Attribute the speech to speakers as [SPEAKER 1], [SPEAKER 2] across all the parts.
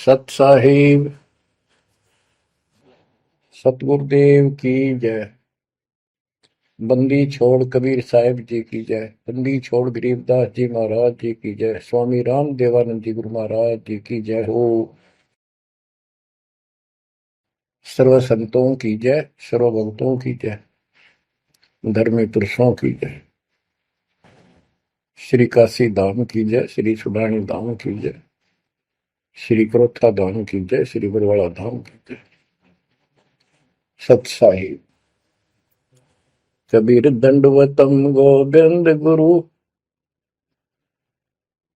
[SPEAKER 1] सत साहिब सतगुरुदेव की जय। बंदी छोड़ कबीर साहिब जी की जय। बंदी छोड़ गरीबदास जी महाराज जी की जय। स्वामी राम देवानंद जी गुरु महाराज जी की जय हो। सर्व संतों की जय, सर्व भक्तों की जय, धर्मी पुरुषों की जय। श्री काशी धाम की जय, श्री सुडानी धाम की जय, श्री क्रोथा धाम की जय, श्री बरवाड़ा धाम की जय। सत साहिब कबीर दंडवतम गोविंद गुरु,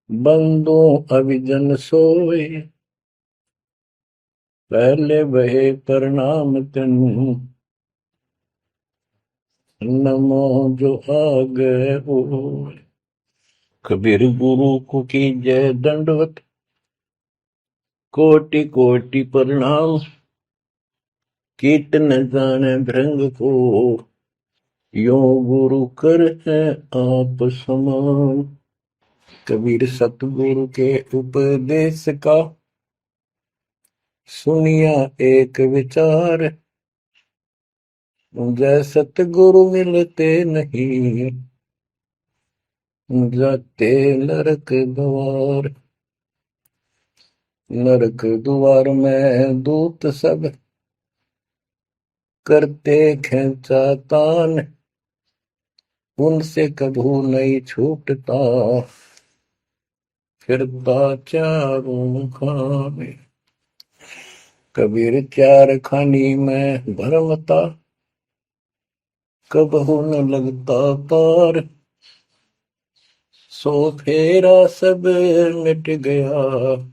[SPEAKER 1] बंदो अभिजन सोए, पहले बहे प्रणाम तिन, नमो जो आगे होए। कबीर गुरु को की जय दंडवत, कोटि कोटि प्रणाम, कीर्तन जाने भृंग को, यो गुरु कर है आप समान। कबीर सतगुरु के उपदेश का, सुनिया एक विचार, जय सतगुरु मिलते नहीं, जाते नरक द्वार। नरक द्वार में दूत सब, करते खेचा तान, उनसे कभू नहीं छूटता, फिरता चारों खाने। कबीर चार खानी में भरमता, कबहू न लगता पार, सो फेरा सब मिट गया,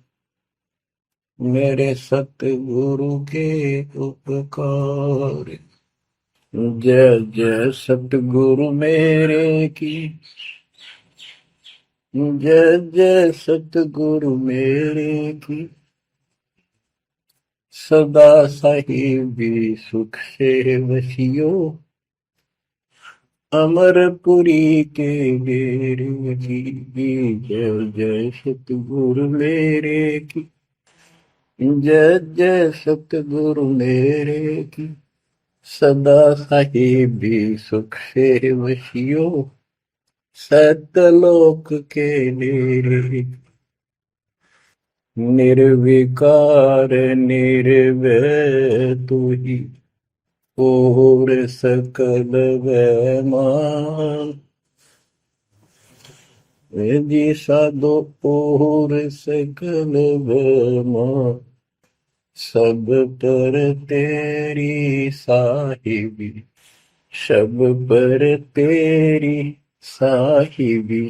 [SPEAKER 1] मेरे सतगुरु के उपकार। जय जय सतगुरु मेरे की, जय जय सतगुरु मेरे की, सदा साहिबी सुख से वसियो, अमरपुरी के डेरे की। जय जय सतगुरु मेरे की, जय जय सतगुरु मेरे की, सदा साहिबी सुख से वसियो, सतलोक के डेरे। निर्विकार निर्भय तू ही, और सकल वैमान। जी साधो और सकल वैमान, सब पर तेरी साहिबी, सब पर तेरी साहिबी,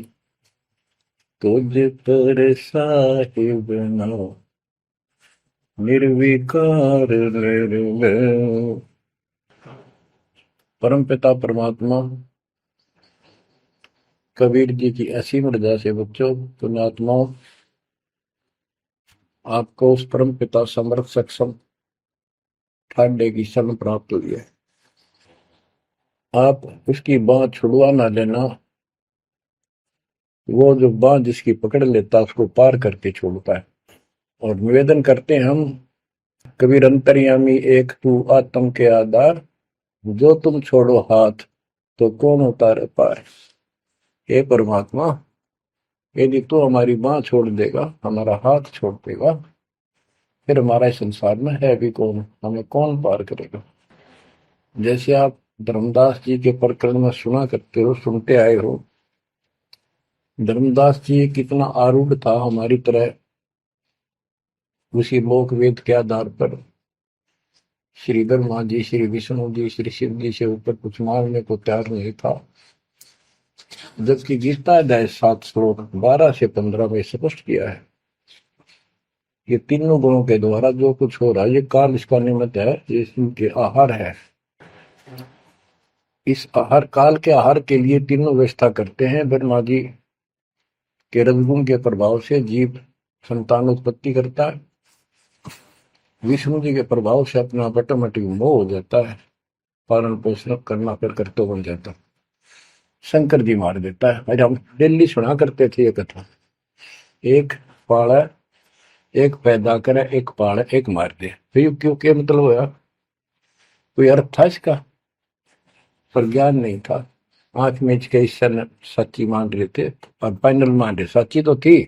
[SPEAKER 1] तुझ पर साहिब ना, निर्विकार निर्भय। परम पिता परमात्मा कबीर जी की असीम रजा से बच्चों, पुण्यात्माओं, आपको उस परम पिता समर्थ सक्षम ठाडे की शरण प्राप्त हुई है। आप उसकी बाह छुड़वा ना लेना, वो जो बाह जिसकी पकड़ लेता उसको पार करके छोड़ता है। और निवेदन करते हैं हम, कबीर अंतर्यामी एक तू आत्म के आधार, जो तुम छोड़ो हाथ तो कौन उतारे पार। हे परमात्मा, यदि तू हमारी बाह छोड़ देगा, हमारा हाथ छोड़ देगा, फिर हमारा इस संसार में है भी कौन, हमें कौन पार करेगा। जैसे आप धर्मदास जी के प्रकरण में सुना करते हो, सुनते आए हो, धर्मदास जी कितना आरूढ़ था हमारी तरह, उसी लोक वेद के आधार पर श्री ब्रह्मा जी, श्री विष्णु जी, श्री शिव जी से ऊपर कुछ मांगने को तैयार नहीं था। जबकि गीता अध्याय 7 श्लोक 12 से 15 में स्पष्ट किया है, ये तीनों गुणों के द्वारा जो कुछ हो रहा है, ये काल इसका निमित्त है, ये इनके आहार है। इस आहार, काल के आहार के लिए तीनों व्यवस्था करते हैं। ब्रह्मा जी के रजगुण के प्रभाव से जीव संतान उत्पत्ति करता है, विष्णु जी के प्रभाव से अपना ऑटोमेटिक मोह हो जाता है, पालन पोषण करना फिर कर्तव्य बन जाता है, शंकर जी मार देता है। आज हम डेली सुना करते थे ये कथा। एक पाड़ा एक पैदा करे, एक पाले, एक मार दे। फिर क्यों क्या मतलब होया? कोई अर्थ था इसका? पर ज्ञान नहीं था। आंख मीच के ईश्वर सच्ची मान रहे थे और फाइनल मान रहे, सच्ची तो थी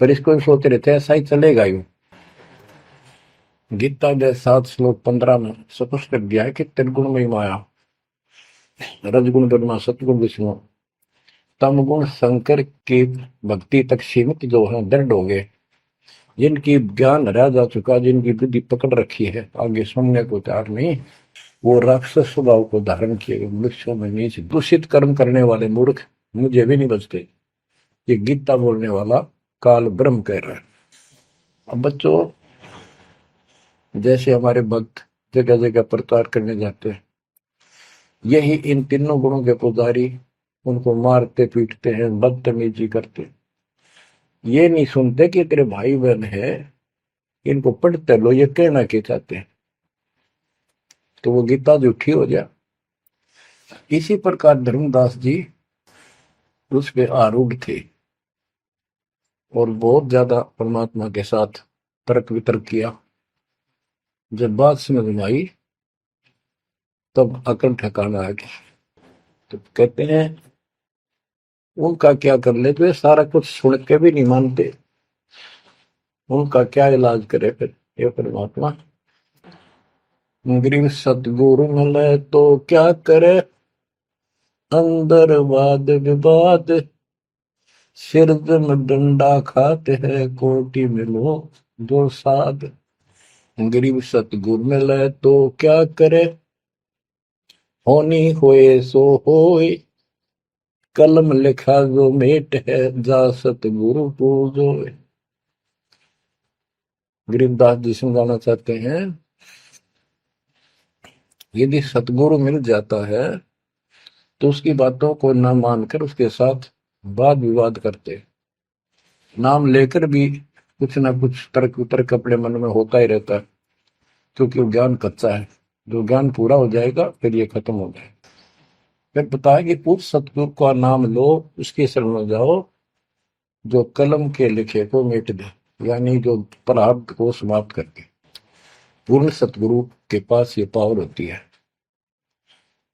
[SPEAKER 1] पर इसको भी सोच रहे थे ऐसा ही चलेगा यूं। गीता के 7 श्लोक 15 में स्पष्ट कर दिया है कि त्रिगुण में माया, रजगुण ब्रह्मा, सतगुण विष्णु, तम गुण शंकर की भक्ति तक सीमित जो है दृढ़ हो गए, जिनकी ज्ञान हरा जा चुका, जिनकी बुद्धि पकड़ रखी है, आगे सुनने को तैयार नहीं, वो राक्षस स्वभाव को धारण किए गए मनुष्यों में नीच दूषित कर्म करने वाले मूर्ख मुझे भी नहीं बचते। ये गीता बोलने वाला काल ब्रह्म कह रहा है। अब बच्चों, जैसे हमारे भक्त जगह जगह प्रचार करने जाते हैं, यही इन तीनों गुणों के पुजारी उनको मारते पीटते हैं, बदतमीजी करते, ये नहीं सुनते कि तेरे भाई बहन है, इनको पढ़ते लो, ये कहना क्या चाहते हैं, तो वो गीता झूठी हो जाए। इसी प्रकार धर्मदास जी उस पे आरूढ़ थे और बहुत ज्यादा परमात्मा के साथ तर्क वितर्क किया। जब बात समझ में आई तब अकल ठिकाना आ गया। तो कहते हैं उनका क्या कर ले, तो ये सारा कुछ सुन के भी नहीं मानते, उनका क्या इलाज करे फिर ये परमात्मा? गरीब सतगुरु मिले तो क्या करे, अंदर वाद विवाद, सिर में डंडा खाते हैं, कोटि में लो दो साध। गरीब सतगुरु मिले तो क्या करे, होनी होए सो होए, कलम लिखा जो मेट है, जा सतगुरु पूजो। गरीबदास जी समझाना चाहते हैं, यदि सतगुरु मिल जाता है तो उसकी बातों को न मानकर उसके साथ वाद विवाद करते, नाम लेकर भी कुछ ना कुछ तर्क वितर्क अपने मन में होता ही रहता है, क्योंकि वो ज्ञान कच्चा है। जो ज्ञान पूरा हो जाएगा फिर ये खत्म हो जाएगा। फिर बताया कि उस सतगुरु का नाम लो, उसके शरण में जाओ जो कलम के लिखे को मिट दे, यानी जो प्रारब्ध को समाप्त करके। पूर्ण सतगुरु के पास ये पावर होती है।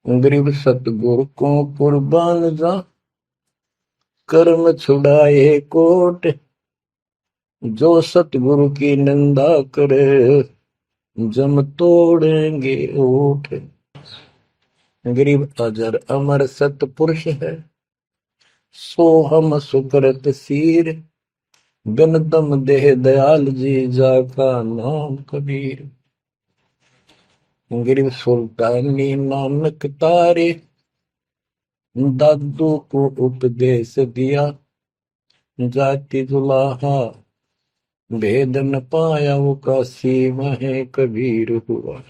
[SPEAKER 1] गरीब सतगुरु को कुर्बान जा, कर्म छुड़ाए कोट, जो सतगुरु की निंदा करे, जम तोड़ेंगे ओठ। गरीब अजर अमर सतपुरुष है, सो हम सुकृत सीर, बिन दम देह दयाल जी, जाका नाम कबीर। गरीब सुल्तानी नानक तारे, दादू को उपदेश दिया, जाति जुलाहा भेद न पाया, वो काशी में कबीर हुआ।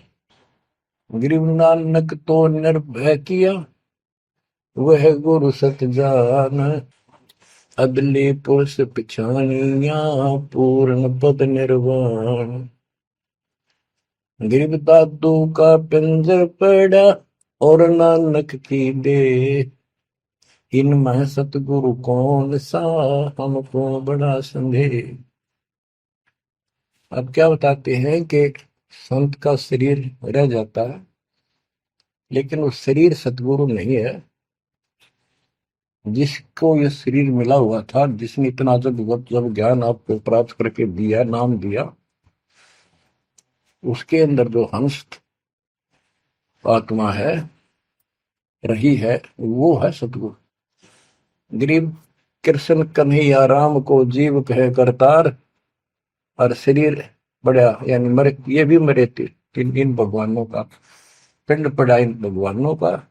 [SPEAKER 1] गरीब नानक तो निर्भय किया, वह गुरु सत जान, अदली पुरुष पिछानिया, पूर्ण पद निर्वाण। गरीब दादू का पिंजर पड़ा, और नानक की दे, इनमें सतगुरु कौन सा, हमको बड़ा संदेह। अब क्या बताते हैं कि संत का शरीर रह जाता है, लेकिन वो शरीर सतगुरु नहीं है। जिसको ये शरीर मिला हुआ था, जिसने इतना जब ज्ञान आपको प्राप्त करके दिया, नाम दिया, उसके अंदर जो हंस आत्मा है, रही है, वो है सतगुरु। गरीब कृष्ण कन्हैया राम को जीव कहे करतार, और शरीर बड़ा, यानी मरे, ये भी मरे थे इन भगवानों का पिंड पड़ा, इन भगवानों का,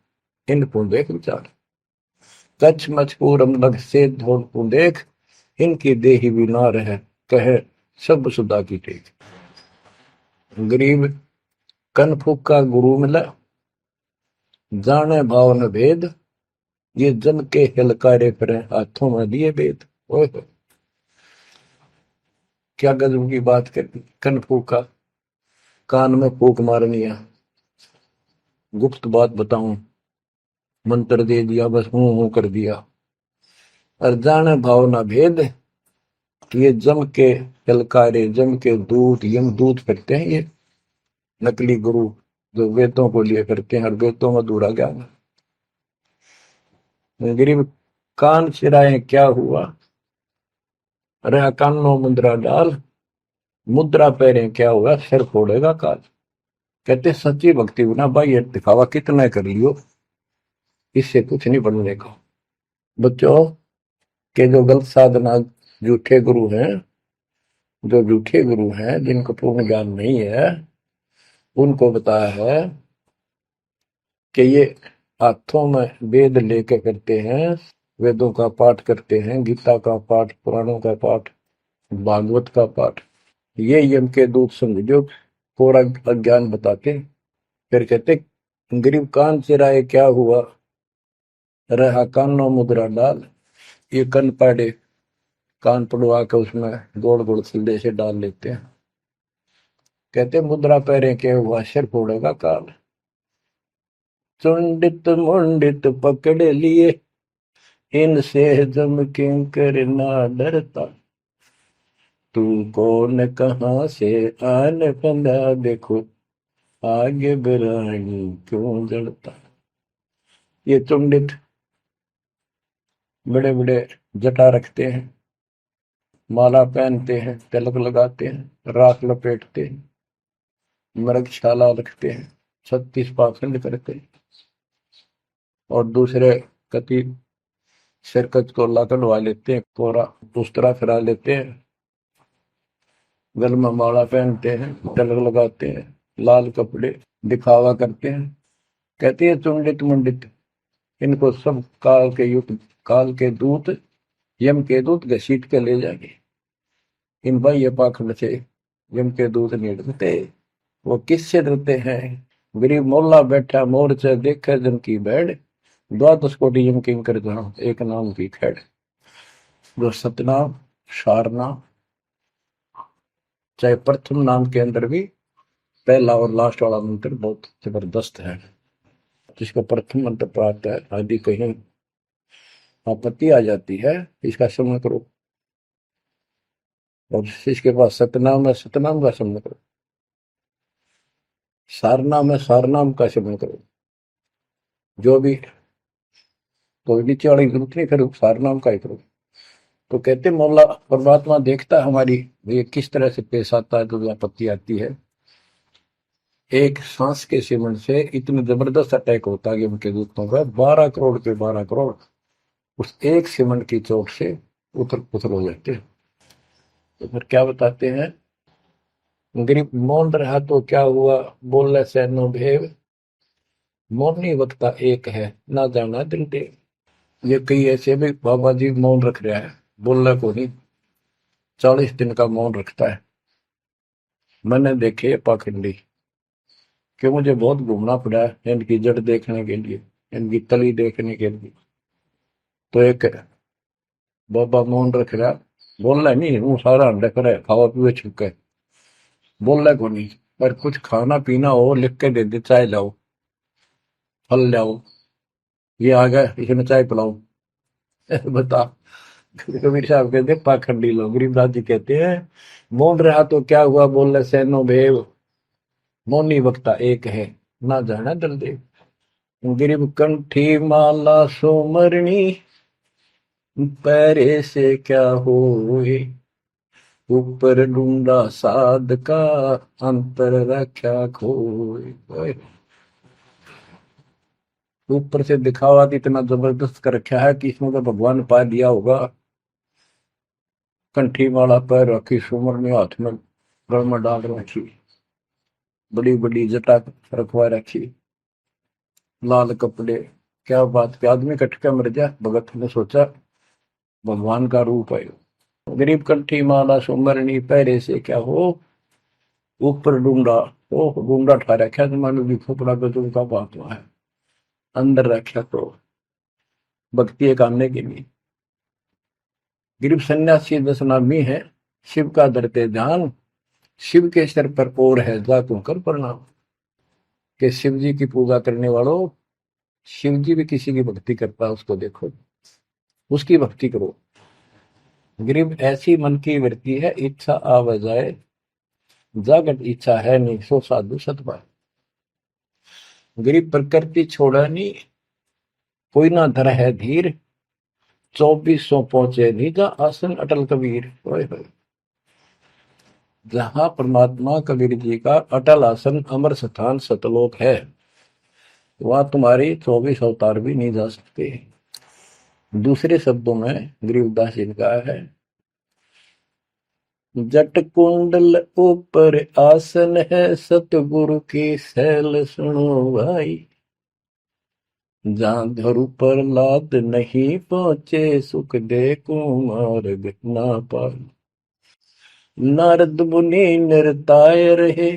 [SPEAKER 1] इनको देख विचार, कच्छ मचपूरम लग से धोल को देख, इनकी देही भी ना रहे, कहे सब सुधा की टेक। गरीब कनफुक का गुरु मिला, जाने भाव न भेद, ये जन के हिलकारे फिरे, हाथों में दिए वेद। ओए क्या गजब की बात कर, कनफुक का कान में फूक मारनी है, गुप्त बात बताऊं, मंत्र दे दिया, बस हूं कर दिया। और जाने भाव न भेद, ये जम के ललकारे, जम के दूत, यम दूत करते हैं ये नकली गुरु जो वेदों को लिए करते हैं और वेदों में अधूरा ज्ञान। गरीब कान चिराए क्या हुआ, रहा कानों मुद्रा डाल, मुद्रा पैरे क्या हुआ, सिर फोड़ेगा काल। कहते सच्ची भक्ति बिना भाई ये दिखावा कितना कर लियो, इससे कुछ नहीं बनने का। बच्चों के जो गलत साधना, झूठे गुरु हैं, जो झूठे गुरु हैं जिनको पूर्ण ज्ञान नहीं है, उनको बताया है कि ये हाथों में वेद लेके करते हैं, वेदों का पाठ करते हैं, गीता का पाठ, पुराणों का पाठ, भागवत का पाठ। ये यम के दूत समझो पूरा अज्ञान बताते। फिर कहते गरीब कान चिराए क्या हुआ, रहा कानों मुद्रा डाल। ये कन पाड़े, कान पड़वा के उसमें गोड़ गोड़ सिले से डाल लेते हैं। कहते मुद्रा पैरे के हुआ, सिर फोड़ेगा काल। चुंडित मुंडित पकड़ लिए, इनसे जम किंकर ना डरता। तू कौन कहाँ से आन बंदा, देखो आगे बिरानी क्यों जड़ता। ये चुंडित बड़े बड़े जटा रखते हैं, माला पहनते हैं, तिलक लगाते हैं, राख लपेटते हैं, मृगशाला रखते हैं, 36 पाखंड करते हैं, और दूसरे कति सिरकत को ला कढ़वा लेते हैं, कोरा दूसरा फिरा लेते हैं, गल में माला पहनते हैं, तिलक लगाते हैं, लाल कपड़े दिखावा करते हैं। कहते हैं चुंडित मुंडित, इनको सब काल के युग, काल के दूत, यम के दूत घसीट के ले जाएंगे। इन भाई ये पाखंड से यम के दूत नहीं डरते। वो किससे डरते हैं, गरीब मोल्ला बैठा मोर्चा देखे जन की बैठ, द्वादश कोटि यम किंकर जहां एक नाम की खैड़। जो सतनाम, सारनाम, चाहे प्रथम नाम के अंदर भी पहला और लास्ट वाला मंत्र बहुत जबरदस्त है। जिसको प्रथम मंत्र प्राप्त है, आदि कहीं आपत्ति आ जाती है, इसका श्रवण करो। और इसके पास सतनाम है, सतनाम का श्रवण करो। सारनाम है, सारनाम का श्रवण करो। जो भी कोई नीचे वाली जरूरत नहीं, फिर सारनाम का ही करो। तो कहते मौला परमात्मा देखता है हमारी ये किस तरह से पेश आता है, जो आपत्ति आती है। एक सांस के सेवन से इतने जबरदस्त अटैक होता है कि उनके दूतों का 12 करोड़ के 12 करोड़ उस एक सेवन की चोट से उथल पुथल हो जाते हैं। तो फिर क्या बताते हैं, गरीब मौन रहा तो क्या हुआ, बोले सैनो भेव, मौनी वक्ता एक है, ना जाना दिल देव। ये कई ऐसे भी बाबा जी मौन रख रहा है, बोलना को नहीं, 40 दिन का मौन रखता है। मैंने देखे पाखंडी कि मुझे बहुत घूमना पड़ा है इनकी जड़ देखने के लिए, इनकी तली देखने के लिए। तो एक बाबा मौन रख रहा, बोलना नहीं, वो सारा अंडा करे खावा पीवे छुके, बोलना को नहीं। पर कुछ खाना पीना हो लिख के दे दे, चाय लाओ, फल लाओ, ये आ गया इसमें चाय पिलाओ। बता। कबीर साहब कहते पाखंडी लोग, गरीबदास जी कहते हैं मौन रहा तो क्या हुआ, बोल सैनो भेव, मौनी वक्ता एक है, ना जाना दल देव। गरीब कंठी माला सोमरणी, पैरे से क्या होए, ऊपर ढूंढा साध का, अंतर रक्षा खोए। ऊपर से दिखावा इतना जबरदस्त कर रखा है कि इसमें तो भगवान पा दिया होगा। कंठी माला पैर रखी, सुमरनी हाथ में गल में डाल रखी, बड़ी बड़ी जटा रखवा रखी, लाल कपड़े। क्या बात के आदमी कटका मर जा, भगत ने सोचा भगवान का रूप है। गरीब कंठी माला सुमरनी, पैरे से क्या हो, ऊपर डूंडा, ओ डूंडा ठा रखा, मानो भी खोपड़ा गजब का बात हुआ है, अंदर रखा तो भक्ति करने के लिए। गरीब सन्यासी दशनामी है, शिव का धरते ध्यान, शिव के सिर पर और है जातों कर प्रणाम। कि शिव जी की पूजा करने वालों, शिव जी भी किसी की भक्ति करता है, उसको देखो, उसकी भक्ति करो। गरीब ऐसी मन की वृत्ति है, इच्छा आव जाए, जागट इच्छा है नहीं, सो साधु सतपाल। गरीब प्रकृति छोड़ा नहीं, कोई ना धर है धीर, 2400 पहुंचे निजा आसन अटल कबीर। ओए होए। जहां परमात्मा कबीर जी का अटल आसन अमर स्थान सतलोक है, वहां तुम्हारी 24 अवतार भी नहीं जा सकते। दूसरे शब्दों में गरीबदास जी ने कहा है, जट कुंडल ऊपर आसन है, सतगुरु की सैल सुनो भाई। जहां धरु पर लाद नहीं पहुंचे, सुख दे कुमार्ग ना पाए। नारद मुनि निरताय रहे,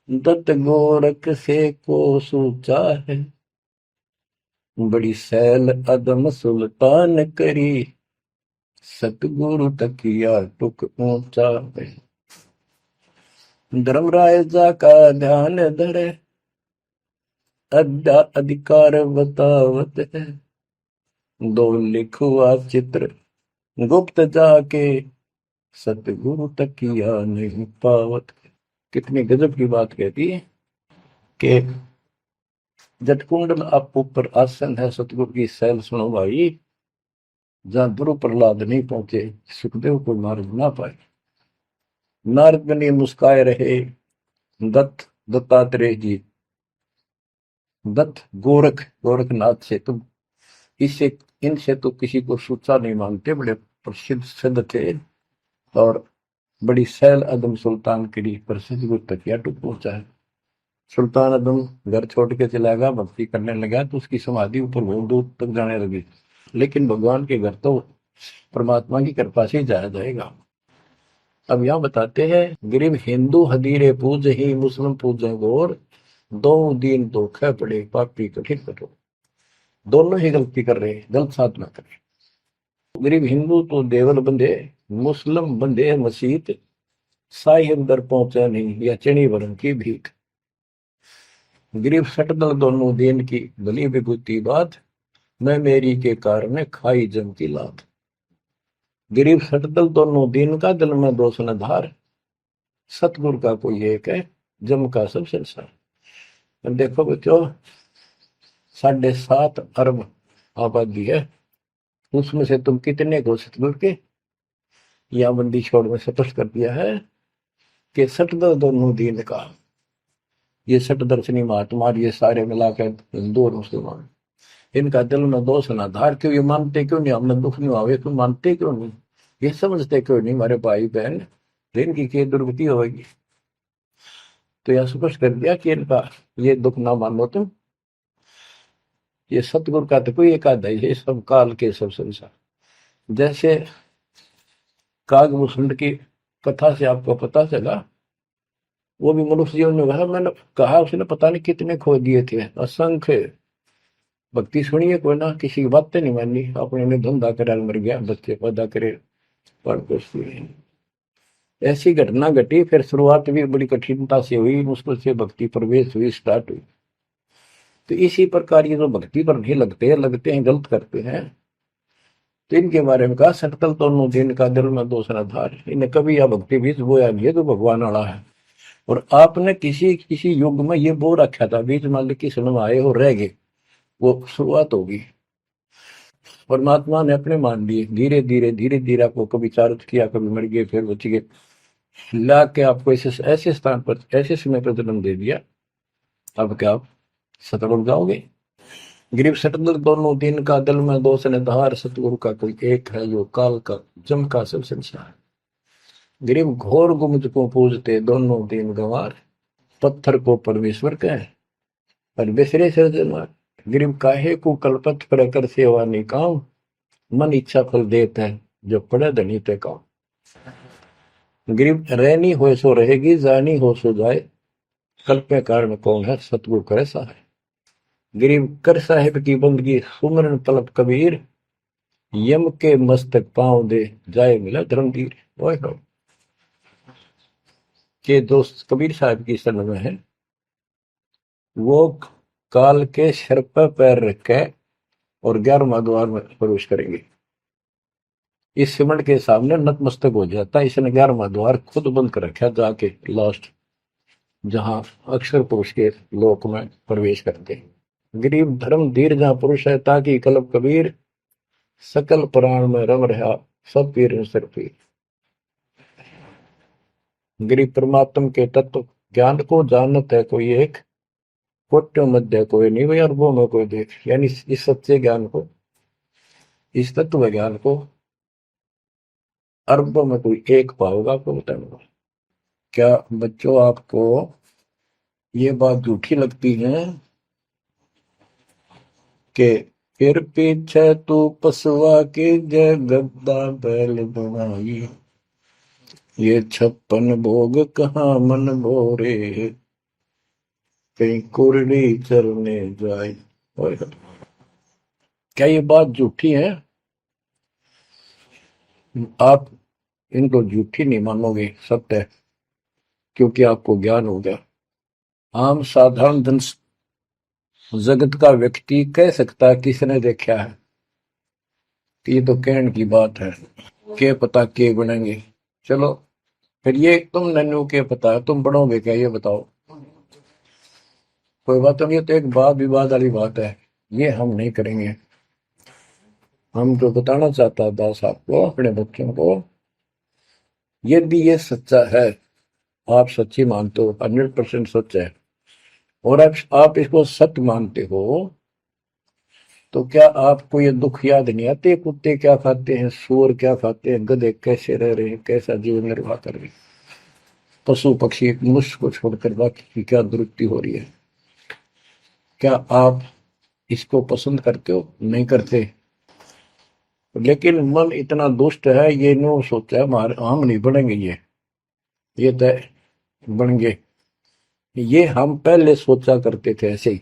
[SPEAKER 1] दत्त गोरख से को सूचा है। बड़ी सैल अदम सुल्तान करी, सतगुरु तकिया टुक ऊंचा है। धर्मराय जा का ध्यान धरे, अद्या अधिकार बतावत है। दो लिखुआ चित्र गुप्त जाके, सतगुरु तकिया नहीं पावत। कितनी गजब की बात कहती है कि जटकुंडल आप ऊपर आसन है, सतगुरु की सैल सुनो भाई। जहां ध्रुव प्रहलाद नहीं पहुंचे, सुखदेव को मार्ग ना पाए। नारद मुनि मुस्काए रहे, दत्तात्रेय जी, दत्त गोरख गोरखनाथ से तुम इससे इनसे तो किसी को सूचा नहीं मानते, बड़े प्रसिद्ध सिद्ध थे। और बड़ी सैल अदम सुल्तान की प्रसिद्ध गुरु तकिया टूट पहुंचा है। सुल्तान अदम घर छोड़ के चला गया, भक्ति करने लगा, तो उसकी समाधि ऊपर बहुत दूर तक जाने लगी। लेकिन भगवान के घर तो परमात्मा की कृपा से ही जाया जाएगा। अब यहां बताते हैं, गरीब हिंदू हदीरे पूज ही, मुस्लिम पूजे गौर, दो दीन धोखे पड़े, पापी कठिन कठोर। दोनों ही गलती कर रहे हैं, गलत साधना कर रहे हैं। गरीब हिंदू तो देवल बंधे, मुस्लिम बंधे मसीत, साई अंदर पहुंचा नहीं, या चणी वरण की भीख। गरीब सटदल दोनों दीन की, भली विभूति बात, मैं मेरी के कारण खाई जम की लात। गरीब सटदल दोनों दीन का, दिल में दोष न धार, सतगुरु का कोई एक है, जम का सब संसार। देखो बच्चों, 7.5 अरब आबादी है, उसमें से तुम कितने को सतगुरु के, या बंदी छोड़ में स्पष्ट कर दिया है कि सटदल दोनों दीन का। ये सट दर्शनी महात्मा, ये सारे मिलाकर हिंदू और मुसलमान, इनका दिल में दोष ना धार। क्यों? ये मानते क्यों नहीं हमने दुख नहीं आवे, क्यों मानते क्यों नहीं, ये समझते क्यों नहीं हमारे भाई बहन, इनकी क्या दुर्गति होगी। तो यह स्पष्ट कर दिया कि इनका ये दुख ना मानो तुम। ये सतगुरु का तो कोई एक आधा ही है, सब काल के सब संसार। जैसे कागभूषण की कथा से आपको पता चला, वो भी मनुष्य जीवन में कहा, मैंने कहा उसने पता नहीं कितने खो दिए थे, असंख्य। भक्ति सुनिए कोई ना, किसी की बातें नहीं मानी, अपने ने धंधा करे मर गया, बच्चे पैदा करे पर कुछ नहीं। ऐसी घटना घटी, फिर शुरुआत भी बड़ी कठिनता से हुई, मुश्किल से भक्ति प्रवेश हुई, स्टार्ट हुई। तो इसी प्रकार ये जो भक्ति पर नहीं लगते हैं गलत करते हैं, तो इनके बारे में कहा, सटकल तो दिन का दिल में दोष न धार, इन्हें कभी यह भक्ति बीज बोया नहीं है, तो भगवान वाला है। और आपने किसी किसी युग में ये बो रखा था, बीच मान ली किसी में आए हो रह गए, वो शुरुआत होगी। परमात्मा ने अपने मान लिए, धीरे धीरे धीरे धीरे आपको कभी चारित किया, कभी मर गए, फिर बच गए, ला के आपको ऐसे ऐसे स्थान पर, ऐसे समय पर जन्म दे दिया। अब क्या आप सतगुरु जाओगे? गिरीब सतगुरु दोनों दिन का, दिल में दोष ने धार, सतगुरु का कोई एक है, जो काल का जम का सब संसार। गिरीब घोर गुमज को पूजते, दोनों दिन गंवार, पत्थर को परमेश्वर कहे, पर बिसरे सृजनहार। गिरीब काहे को कलपत पर कर सेवा निकाम, मन इच्छा फल देता है, जो पड़े धनी पे काम। गिरीब रहनी हो सो रहेगी, जानी हो सो जाए, कल्पे कारण कौन है, सतगुरु करे सहाय। गिरीब कर साहिब की बंदगी, सुमरन तलब कबीर, यम के मस्तक पांव दे, जाए मिला धर्मवीर। ओए हो, के दोस्त कबीर साहब की शरण में है, वो काल के सिर पर पैर रख के और 11वां द्वार में प्रवेश करेंगे। इस सिमट के सामने नतमस्तक हो जाता है। इसने 11वां द्वार खुद बंद कर रखा जाके लास्ट, जहां अक्षर पुरुष के लोक में प्रवेश करते। गरीब धर्म धीर जहां पुरुष है, ताकि कलब कबीर सकल प्राण में रम रहा सब पीर सिर पीर। गरीब परमात्म के तत्व ज्ञान को जानत है कोई एक, कोट्यों मध्य कोई नहीं भाई, अरबों में कोई देख। यानी इस सच्चे ज्ञान को, इस तत्व ज्ञान को अरबों में कोई एक पाओगा, आपको बताऊंगा। क्या बच्चों आपको ये बात झूठी लगती है कि फिर पीछे तू पसवा के जय गद्दा बैल बनाई, ये 56 भोग कहाँ मन भोरे, कहीं कुरड़ी चरने जाए। क्या ये बात झूठी है? आप इनको झूठी नहीं मानोगे, सत्य है, क्योंकि आपको ज्ञान हो गया। आम साधारण जन जगत का व्यक्ति कह सकता है किसने देखा है, ये तो कहने की बात है, के पता के बनेंगे। चलो फिर ये तुम नन्नू के पता है, तुम बढ़ोगे क्या, ये बताओ। कोई बात नहीं, ये तो एक वाद विवाद वाली बात है, ये हम नहीं करेंगे। हम जो बताना चाहता दास आपको, अपने बच्चों को, यदि ये सच्चा है, आप सच्ची मानते हो, 100% सच है, और आप इसको सत्य मानते हो, तो क्या आपको ये दुख याद नहीं आते? कुत्ते क्या खाते हैं, सूअर क्या खाते हैं, गधे कैसे रह रहे हैं, कैसा जीवन निर्वाह कर रहे हैं, पशु पक्षी मनुष्य को छोड़कर बाकी की क्या दुरुक्ति हो रही है। क्या आप इसको पसंद करते हो? नहीं करते। लेकिन मन इतना दुष्ट है, ये नो सोचा है हमारे हम नहीं बनेंगे, ये तय बन गए। ये हम पहले सोचा करते थे ऐसे ही,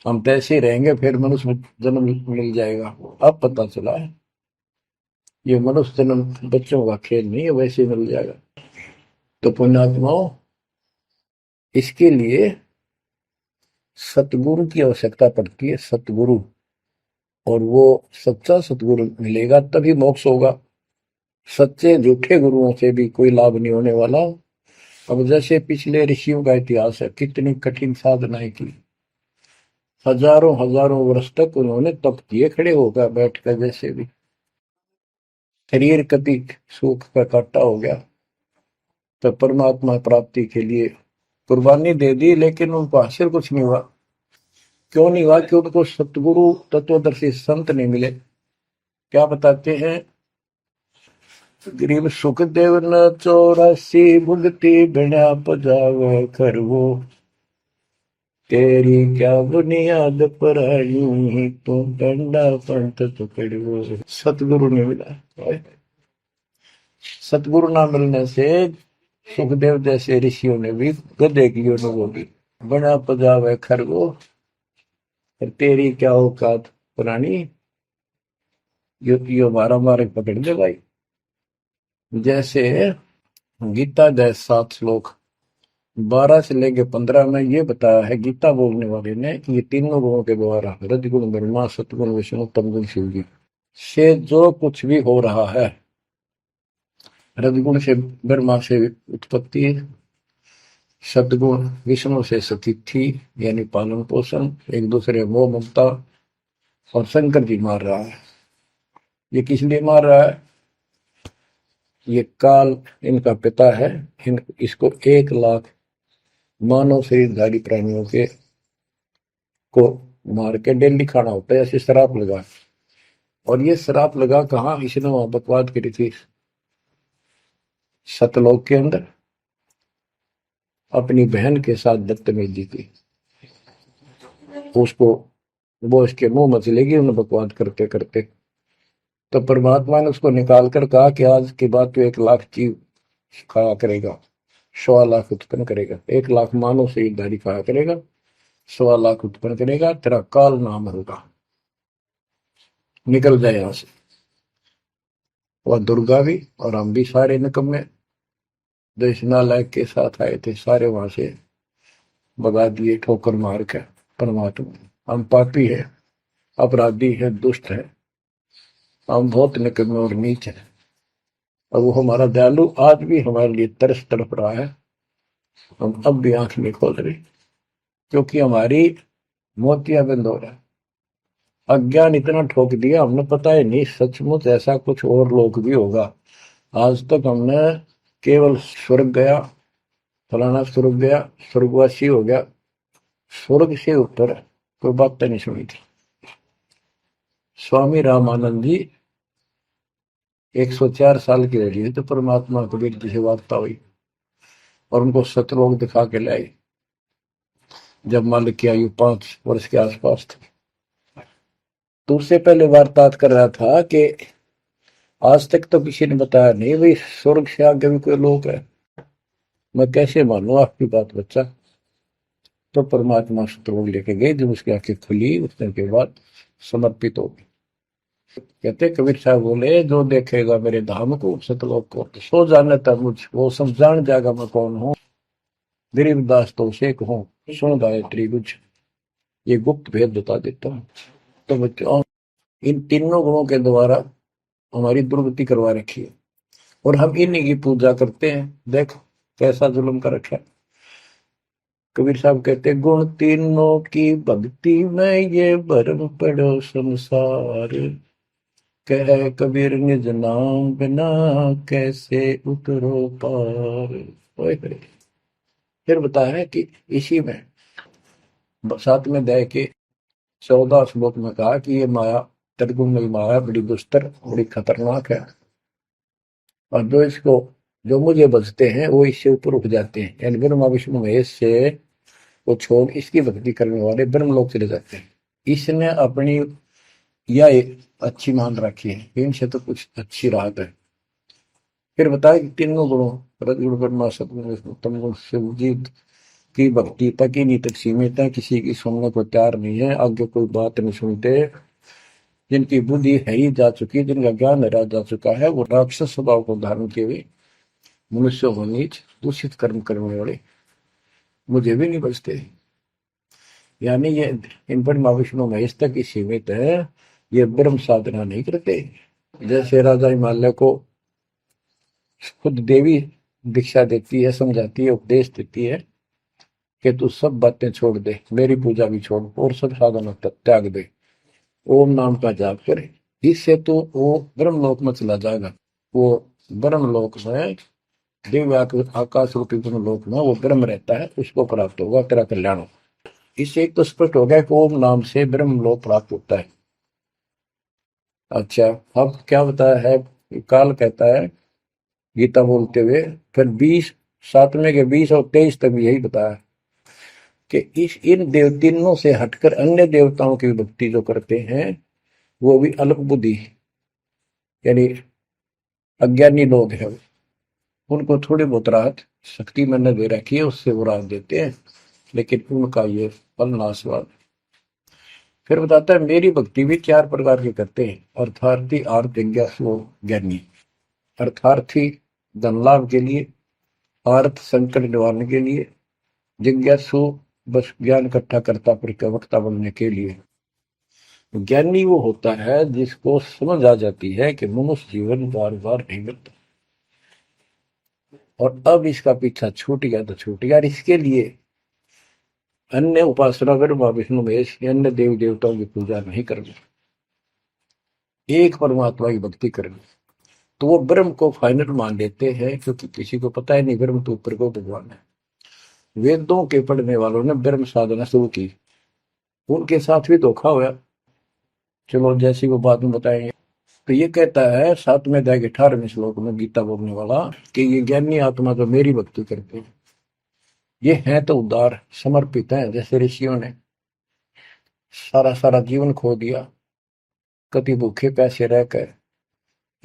[SPEAKER 1] हम तो ऐसे ही रहेंगे, फिर मनुष्य जन्म मिल जाएगा। अब पता चला है ये मनुष्य जन्म बच्चों का खेल नहीं है, वैसे ही मिल जाएगा। तो पुण्यात्माओं, इसके लिए सतगुरु की आवश्यकता पड़ती है, सतगुरु। और वो सच्चा सतगुरु मिलेगा तभी मोक्ष होगा। सच्चे झूठे गुरुओं से भी कोई लाभ नहीं होने वाला। अब जैसे पिछले ऋषियों का इतिहास है, कितनी कठिन साधनाएं की, हजारों हजारों वर्ष तक उन्होंने तप किए, खड़े होकर बैठकर, जैसे भी शरीर कभी सूख का काटा हो गया, तो परमात्मा प्राप्ति के लिए कुर्बानी दे दी, लेकिन उनको हासिल कुछ नहीं हुआ। क्यों नहीं हुआ? कि उनको सतगुरु तत्वदर्शी संत नहीं मिले। क्या बताते हैं? गरीब सुखदेव न 84 भुगती बिना पजावे खरवो, तेरी क्या बुनियाद पर आई, तू डंडा पंथ पकड़ो। सतगुरु नहीं मिला। सतगुरु ना मिलने से सुखदेव जैसे ऋषियों ने भी गधे की अनुभूति, बना पजावे खरगो, तेरी क्या औकात पुरानी, यो मारा मारे पकड़ दे भाई। जैसे गीता जय 7 श्लोक 12 से लेके 15 में ये बताया है गीता बोलने वाले ने कि ये तीनों गुणों के द्वारा, रजगुण ब्रह्मा, सतगुण विष्णु, तमगुण शिव जी से जो कुछ भी हो रहा है, रजगुण से ब्रह्मा से उत्पत्ति, सतगुण विष्णु से स्थिति यानी पालन पोषण, एक दूसरे मोह ममता, और शंकर जी मार रहा है। ये किस लिए मार रहा है? ये काल इनका पिता है, इसको 1 लाख मानव शरीरधारी प्राणियों के को मार के डेली खाना होता है, ऐसे शराब लगा। और ये शराब लगा कहाँ? इसने वहां बकवाद करी थी सतलोक के अंदर, अपनी बहन के साथ बदतमीजी की, उसको वो इसके मुंह में चलेगी उन्हें बकवाद करते करते। तो परमात्मा ने उसको निकाल कर कहा कि आज के बाद तो 1 लाख जीव खाया करेगा, 1.25 लाख उत्पन्न करेगा, 1 लाख मानव शरीरधारी खाया करेगा, 1.25 लाख उत्पन्न करेगा, तेरा काल नाम होगा, निकल जाए यहां से। वह दुर्गा भी और हम भी सारे निकम्मे जो इस नालायक के साथ आए थे, सारे वहां से भगा दिए ठोकर मार के। परमात्मा हम पापी है, अपराधी है, दुष्ट है, हम बहुत निकम्मे और नीच हैं, और वो हमारा दयालु आज भी हमारे लिए तरस तड़प रहा है। हम अब भी आंख नहीं खोल रहे, क्योंकि हमारी मोतियां बंद हो रहा है। अज्ञान इतना ठोक दिया, हमने पता ही नहीं सचमुच ऐसा कुछ और लोक भी होगा। आज तक हमने केवल स्वर्ग गया, फलाना स्वर्ग गया, स्वर्गवासी हो गया, स्वर्ग से ऊपर कोई बात नहीं सुनी थी। स्वामी रामानंद जी 104 साल की रही तो परमात्मा कबीर जी से वार्ता हुई और उनको सतलोक दिखा के लाई, जब मालिक की आयु 5 वर्ष के आसपास थी। तो उससे पहले वार्तालाप कर रहा था कि आज तक तो किसी ने बताया नहीं भाई स्वर्ग से आगे भी कोई लोक है, मैं कैसे मानूं आपकी बात बच्चा। तो परमात्मा सतलोक लेके गए, जब उसकी आंखें खुली उतने के बाद समर्पित हो गई। कहते कबीर साहब बोले, जो देखेगा मेरे धाम को सतलोक को सो जाने तक मुझ वो सब जान जाएगा मैं कौन हूँ। गरीबदास तो उसे कहूँ सुन गायत्री कुछ, ये गुप्त भेद बता देता हूँ। तो बच्चों इन तीनों गुणों के द्वारा हमारी दुर्गति करवा रखी है, और हम इन्हीं की पूजा करते हैं। देख कैसा जुल्म कर रखा है। कबीर साहब कहते गुण तीनों की भक्ति में ये भरम पड़ो संसार, कह कबीर निज नाम बिना कैसे उतरो पार। ओए होए। फिर बताया है कि इसी में 7वें अध्याय के 14 श्लोक में कहा कि ये माया त्रिगुण माया बड़ी दुस्तर बड़ी खतरनाक है, और जो मुझे बचते हैं वो इससे ऊपर उठ जाते हैं, यानी ब्रह्मा विष्णु महेश से वो छोड़ इसकी भक्ति करने वाले ब्रह्मलोक चले जाते हैं। इसने अपनी यह अच्छी मान रखी है, इनसे तो कुछ अच्छी राहत है। फिर बताया कि तीनों गुणों रजगुण ब्रह्मा सतगुण विष्णु तम गुण शिव जी की भक्ति तक ही नहीं तक सीमित है, किसी की सुनने को तैयार नहीं है, आगे कोई बात नहीं सुनते। जिनकी बुद्धि है ही जा चुकी, जिनका ज्ञान हरा जा चुका है, वो राक्षस स्वभाव को धारण किए हुए मनुष्य को नीच दूषित कर्म करने वाले मुझे भी नहीं बचते। यानी ये इन पर माँ विष्णु महेश तक ही सीमित है, ये ब्रह्म साधना नहीं करते। जैसे राजा हिमालय को खुद देवी दीक्षा देती है, समझाती है, उपदेश देती है कि तू सब बातें छोड़ दे, मेरी पूजा भी छोड़ और सब साधना त्याग दे, ओम नाम का जाप करे, इससे तो वो ब्रह्मलोक में चला जाएगा। वो ब्रह्मलोक में दिव्य आकाश रूपी ब्रह्मलोक में वो ब्रह्म रहता है, उसको प्राप्त होगा, तेरा कल्याण होगा। इससे एक तो स्पष्ट हो गया कि ओम नाम से ब्रह्मलोक प्राप्त होता है। अच्छा, अब क्या बताया है, काल कहता है गीता बोलते हुए, फिर 7वें के 20 और 23 तक भी यही बताया कि इन तीनों से हटकर अन्य देवताओं की भक्ति जो करते हैं वो भी अल्प बुद्धि यानी अज्ञानी लोग हैं, उनको थोड़ी बहुत राहत शक्ति मैंने दे रखी है, उससे वो राहत देते हैं, लेकिन उनका ये फल नाशवान। फिर बताता है मेरी भक्ति भी 4 प्रकार की करते हैं, अर्थार्थी आर्थ जिज्ञासु ज्ञानी। अर्थार्थी धन लाभ के लिए, आर्थ संकट निवारण के लिए, जिज्ञासु बस ज्ञान इकट्ठा करता प्रवक्ता बनने के लिए। ज्ञानी वो होता है जिसको समझ आ जाती है कि मनुष्य जीवन बार बार नहीं मिलता, और अब इसका पीछा छूट गया तो छूट गया, इसके लिए अन्य उपासना ब्रह्मा विष्णु महेश अन्य देव देवताओं की पूजा नहीं करनी, एक परमात्मा की भक्ति करनी। तो वो ब्रह्म को फाइनल मान लेते हैं, क्योंकि किसी को पता ही नहीं ब्रह्म तो ऊपर को भगवान है। वेदों के पढ़ने वालों ने ब्रह्म साधना शुरू की, उनके साथ भी धोखा हुआ। चलो जैसी वो बात में बताएंगे। तो ये कहता है 7वें अध्याय के 18वें श्लोक में गीता बोलने वाला कि ये ज्ञानी आत्मा जो मेरी भक्ति करते हैं ये हैं तो उदार समर्पित है, जैसे ऋषियों ने सारा सारा जीवन खो दिया, कति भूखे पैसे रहकर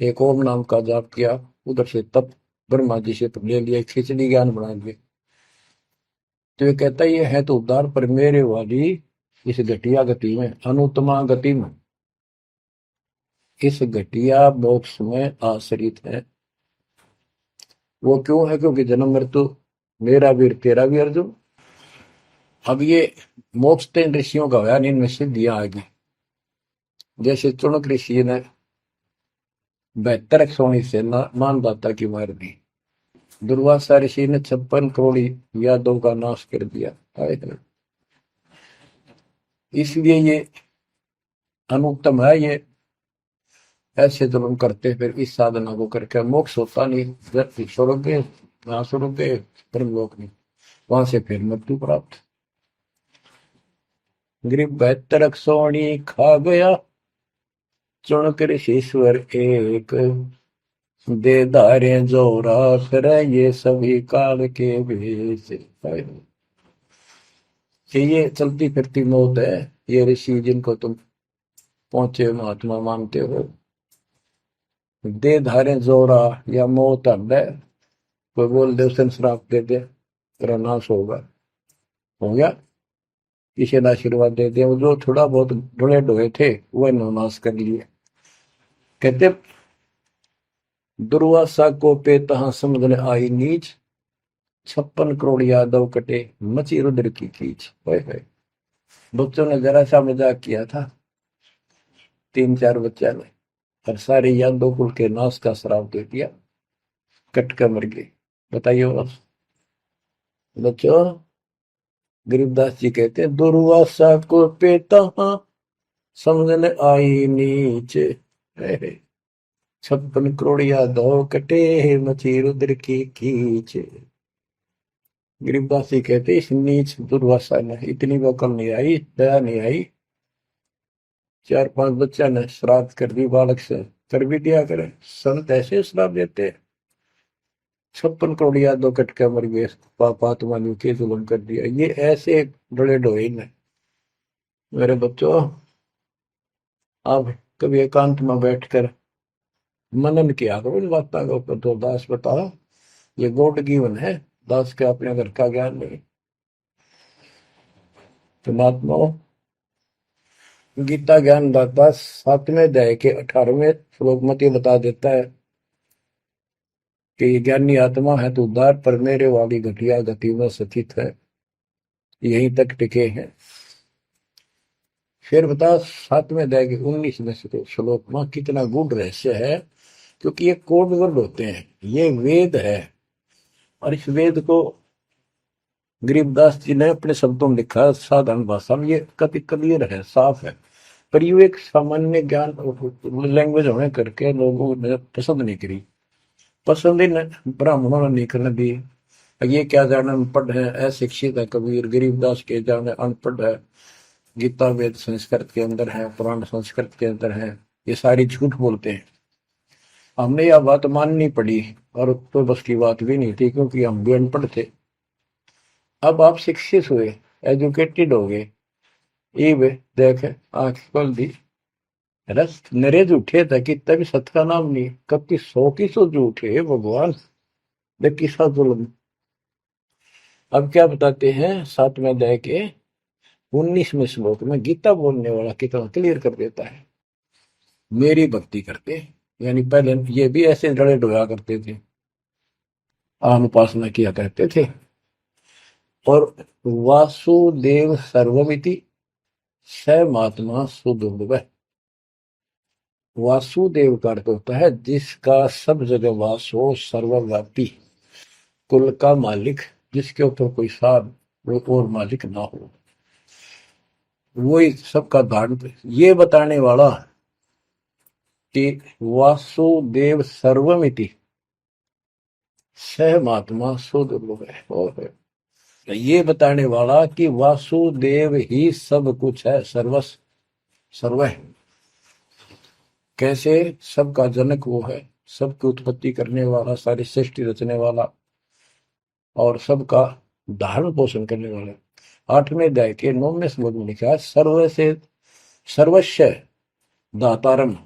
[SPEAKER 1] एक ओम नाम का जाप किया, उधर से तप ब्रह्मा जी से ले लिया, खिचड़ी ज्ञान बना दिए। तो ये कहता है ये है तो उदार, पर मेरे वाली इस घटिया गति में, अनुत्तमा गति में, इस घटिया मोक्ष में आश्रित है। वो क्यों है, क्योंकि जन्म मृत्यु मेरा वीर तेरा भी अर्जुन। अब ये मोक्ष तो इन ऋषियों का होया, इनमें सिद्धियां आ गई। जैसे चुनक ऋषि ने 72 सोनी से मानदाता की मार दी। दुर्वासा ऋषि ने 56 करोड़ यादव का नाश कर दिया। इसलिए ये अनुत्तम है। ये ऐसे जुल्म करते फिर इस साधना को करके मोक्ष होता नहीं, छोड़ोगे वहां छोड़ोगे ब्रह्मलोक नहीं, वहां से फिर मृत्यु प्राप्त। गरीब 72 सोनी खा गया चुन कर ईश्वर एक, दे धारे जोरा फिर ये सभी काल के भेष। ये चलती फिरती मौत है। ये ऋषि जिनको तुम पहुंचे महात्मा मानते हो, दे धारे जोरा या मौत है। कोई बोल दे उसे श्राप दे दे तेरा नाश होगा, हो गया। किसी ने आशीर्वाद दे दिया, वो जो थोड़ा बहुत ढोए ढोए थे वह नाश कर लिए। कहते दुर्वासा को पे तहां समझने आई नीच, 56 करोड़ यादव कटे मची रुद्र की कीच। बच्चों ने जरा सा मजाक किया था, 3-4 बच्चा ने, और सारे यादव कुल के नाश का श्राप दे दिया, कट कर मर गए। बताइए बच्चों, गरीबदास जी कहते हैं दुर्वासा को पे तहां समझने आई नीच, 56 करोड़ यादव कटे मची रुद्र की कीच। गरीबदास जी कहते इस नीच दुर्वासा ने इतनी वकल नहीं आई, दया नहीं आई। 4-5 बच्चा ने श्राद्ध कर दी, बालक से कर भी दिया करे। संत ऐसे श्राप देते, 56 करोड़ यादव कट के मर गए, पापात्मा ने के जुल्म कर दिया। ये ऐसे बड़े ढोए ने। मेरे बच्चों, आप कभी एकांत में बैठकर मनन किया करो इन बातों के ऊपर। तो दास बताओ, ये गॉड गिवन है, दास के अपने घर का ज्ञान नहीं। तो महात्माओं, गीता ज्ञान दाता 7वें अध्याय के 18वें श्लोक में ये बता देता है कि ज्ञानी आत्मा है तो उद्धार पर मेरे वाली घटिया गति में स्थित है, यहीं तक टिके हैं। फिर बता 7वें अध्याय के 19वें श्लोक में कितना गूढ़ रहस्य है, क्योंकि ये कोड वर्ड होते हैं, ये वेद है। और इस वेद को गरीबदास जी ने अपने शब्दों में लिखा, साधारण भाषा में, ये कति क्लियर है, साफ है। पर ये एक सामान्य ज्ञान लैंग्वेज होने करके लोगों ने पसंद नहीं करी। पसंद ही ब्राह्मणों ने नहीं करने दी। ये क्या जाने अनपढ़ है, अशिक्षित है कबीर। गरीबदास के जाने अनपढ़ है, गीता वेद संस्कृत के अंदर है, पुराण संस्कृत के अंदर है, ये सारी झूठ बोलते हैं। हमने यह बात माननी पड़ी, और तो बस की बात भी नहीं थी, क्योंकि हम भी अनपढ़ थे। अब आप शिक्षित हुए, एजुकेटेड हो गए, ये देख आंख खोल दी, रस नरे झूठे था कि तभी सत का नाम नहीं, कब की 100 की 100 झूठे भगवान, देख किसा जुल्म। अब क्या बताते हैं 7वें अध्याय के 19वें श्लोक में, गीता बोलने वाला कितना क्लियर कर देता है। मेरी भक्ति करते, यानी पहले ये भी ऐसे डरे डोया करते थे, आम उपासना किया करते थे। और वासुदेव सर्वमिति स महात्मा सुदुर्लभ। वासुदेव का अर्थ होता है जिसका सब जगह वास हो, सर्वव्यापी, कुल का मालिक, जिसके ऊपर कोई साथ और मालिक ना हो, वही सबका धारण। ये बताने वाला कि वासुदेव सर्वमिति सह महात्मा सुदुर्लभ है। और ये बताने वाला कि वासुदेव ही सब कुछ है, सर्वस्व सर्व है। कैसे? सबका जनक वो है, सबकी उत्पत्ति करने वाला, सारी सृष्टि रचने वाला, और सबका धारण पोषण करने वाला। 8वें अध्याय के 9वें श्लोक में लिखा है सर्व से सर्वस्व दातारम,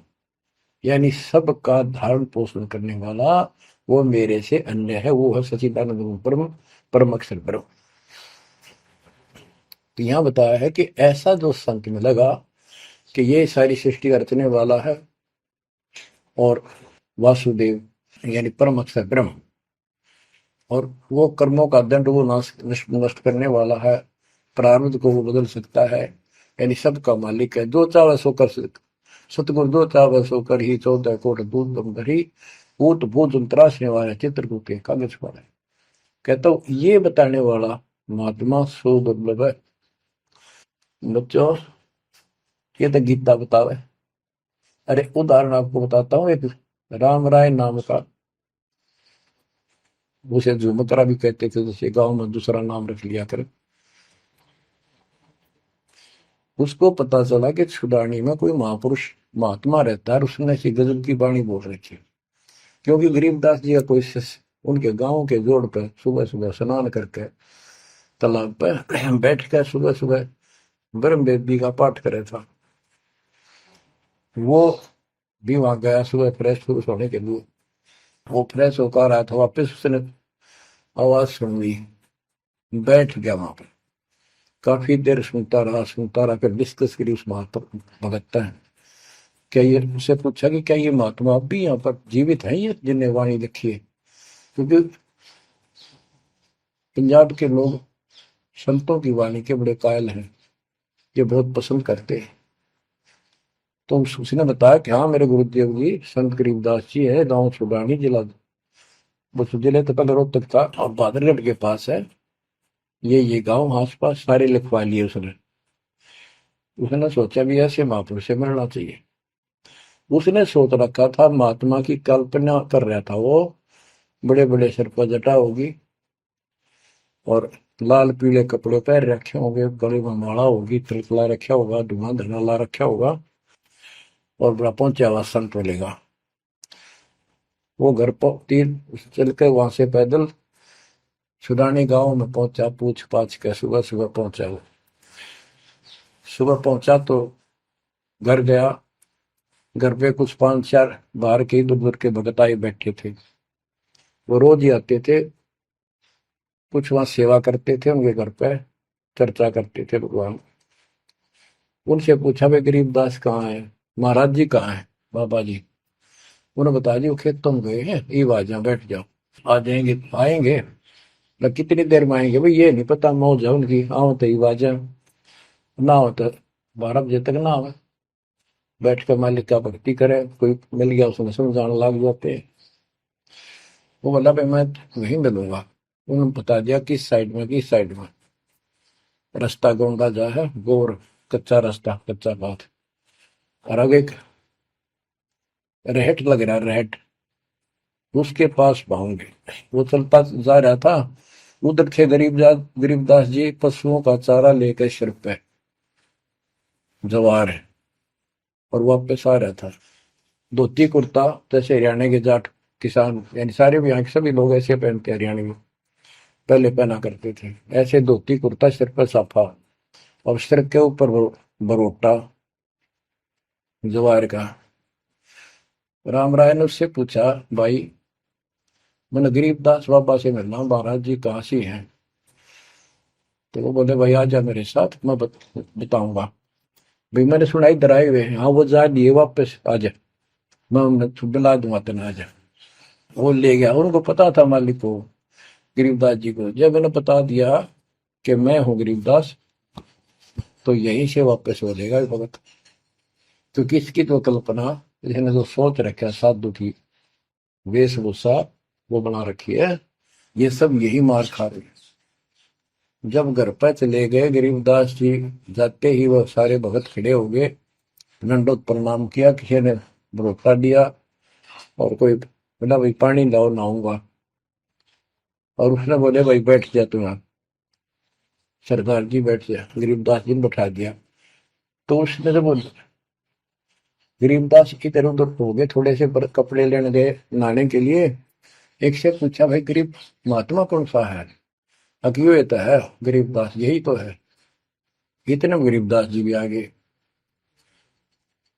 [SPEAKER 1] यानी सबका धारण पोषण करने वाला वो मेरे से अन्य है, वो है सच्चिदानंद परम परम अक्षर ब्रह्म। तो यहां बताया है कि ऐसा जो संत में लगा कि ये सारी सृष्टि रचने वाला है, और वासुदेव यानी परम अक्षर ब्रह्म, और वो कर्मों का दंड वो नष्ट करने वाला है, प्रारब्ध को वो बदल सकता है, यानी सबका मालिक है, जो चाहे सो कर सतगुरु दो चाव सो कर ही 14 कोट दूध तुम धरी ऊत भूत त्रासने वाले चित्रकूट के कागज पर है। कहता हूं ये बताने वाला महात्मा सो दुर्लभ है। बच्चों ये तो गीता बतावे। अरे उदाहरण आपको बताता हूँ, एक राम राय नाम का, उसे झुमकरा भी कहते थे, जैसे गांव में दूसरा नाम रख लिया कर। उसको पता चला कि छुड़ानी में कोई महापुरुष महात्मा रहता है, उसने ऐसी गजब की वाणी बोल रखी। क्योंकि गरीबदास जी का कोई शिष्य उनके गांव के जोड़ पे सुबह सुबह स्नान करके तालाब पे बैठ कर सुबह सुबह ब्रह्म वेदी का पाठ करे था। वो भी वहां गया सुबह फ्रेश होने के लिए। वो फ्रेश होकर आया था, वापस उसने आवाज सुन ली, बैठ गया वहां पर। काफी देर सुनता रहा, फिर डिस्कस करी उस महात्मा भगत है। क्या ये उससे पूछा कि क्या ये महात्मा अब भी यहाँ पर जीवित है, ये जिन्हें वाणी लिखी है? क्योंकि पंजाब के लोग संतों की वाणी के बड़े कायल हैं, ये बहुत पसंद करते हैं। तो उसने बताया कि हाँ मेरे गुरुदेव जी संत गरीबदास जी है, गांव छुड़ानी जिला, वो जिले तो कल रोहतक था और बादरगढ़ के पास है। ये गांव आस पास सारे लिखवा लिए उसने। उसने सोचा भी ऐसे महापुरुष से मिलना चाहिए। उसने सोच रखा था, महात्मा की कल्पना कर रहा था वो, बड़े बड़े सिर पर जटा होगी और लाल पीले कपड़े पहन रखे होंगे, गले में माला होगी, त्रिकला रखा होगा, धुआं धना ला रखा होगा और बड़ा पहुंचा हुआ संत मिलेगा। वो घर पर तीन चल के वहां से पैदल छुड़ानी गांव में पहुंचा, पूछ पाछ के सुबह सुबह पहुंचा। वो सुबह पहुंचा तो घर गया। घर पे कुछ 5-4 बाहर के इधर उधर के भगत आए बैठे थे। वो रोज ही आते थे, कुछ वहां सेवा करते थे, उनके घर पे चर्चा करते थे भगवान। उनसे पूछा भाई गरीबदास कहाँ है, महाराज जी कहाँ है, बाबा जी? उन्होंने बताया जी वो खेतों में गए हैं, ये आ जाओ बैठ जाओ। आ जाएंगे, आएंगे ना, कितनी देर में आएंगे भाई ये नहीं पता, मौज है उनकी, आओ तो ही आ जाए, ना हो तो 12 बजे तक ना आवे। बैठ कर मालिक का भक्ति करे, कोई मिल गया उसने समझाने लग जाते हैं। वो बोला भाई मैं वहीं मिलूंगा। उन्होंने बता दिया किस साइड में, किस साइड में। रास्ता गोंडा जा है, गोर कच्चा रास्ता, कच्चा बात, और आगे एक रहट लग रहा है, रहट, उसके पास पहुंचे। वो चलता जा रहा था, उधर थे गरीबदास जी पशुओं का चारा लेकर सिर पे जवार है, और वापस आ रहा था। धोती कुर्ता, जैसे हरियाणा के जाट किसान, यानी सारे भी यहाँ के सभी लोग ऐसे पहनते हैं, हरियाणा में पहले पहना करते थे ऐसे, धोती कुर्ता, सिर पर साफा और सिर के ऊपर बरोटा जवार का। राम राय ने उससे पूछा, भाई मैंने गरीबदास बाबा से मिलना, महाराज जी कहाँ से हैं? तो वो बोले भाई आ जा मेरे साथ, मैं बताऊंगा। भाई मैंने सुना इधर आए हुए हैं, हाँ वो जा दिए वापस, आ जा, मैं उन्हें दिला दूंगा तेना, आ जा। वो ले गया। उनको पता था मालिक को, गरीबदास जी को। जब मैंने बता दिया कि मैं हूँ गरीबदास, तो यहीं से वापस हो जाएगा भगत। क्योंकि इसकी तो कल्पना, इसने जो सोच रखा है साधु की वेशभूषा वो बना रखी है, ये सब यही मार खा रहे हैं। जब घर पर चले गए गरीबदास जी, जाते ही वो सारे भगत खड़े हो गए, दंडोत प्रणाम किया, किसी ने भरोसा दिया और कोई बोला भाई पानी लाओ नहाऊंगा, और उसने बोले भाई बैठ जा तू यहाँ, सरदार जी बैठ जा। गरीबदास जी ने बैठा दिया। तो उसने जब गरीबदास इधर उधर हो गए, थोड़े से कपड़े लेने गए नहाने के लिए, एक से पूछा भाई गरीब महात्मा कौन सा है? अकियो ये तो है गरीबदास, यही तो है। इतने में गरीबदास जी भी आ गए।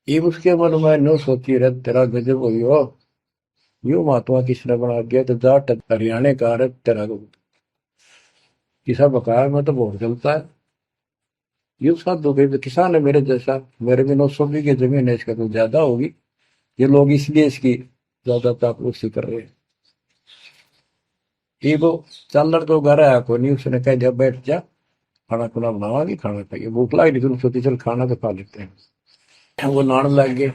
[SPEAKER 1] ये उसके मन में नो सोची रहे, तेरा गजब हुई हो, यू महात्मा किसने बना दिया? तो जाट हरियाणा का रहे तेरा किसा बकाया में तो बहुत चलता है। यू साधु भाई किसान है मेरे जैसा, मेरे भी 900 बीघे जमीन है, इसका तो ज्यादा होगी, ये लोग इसलिए इसकी ज्यादा चापलूसी कर रहे हैं। ये वो चालर तो घर आया को नहीं, उसने कह दिया बैठ जा, खाना खुना बनावागी, खाना खाइए, भूख लगी थी, सोची चल खाना तो खा लेते हैं। वो नहाने लग गए,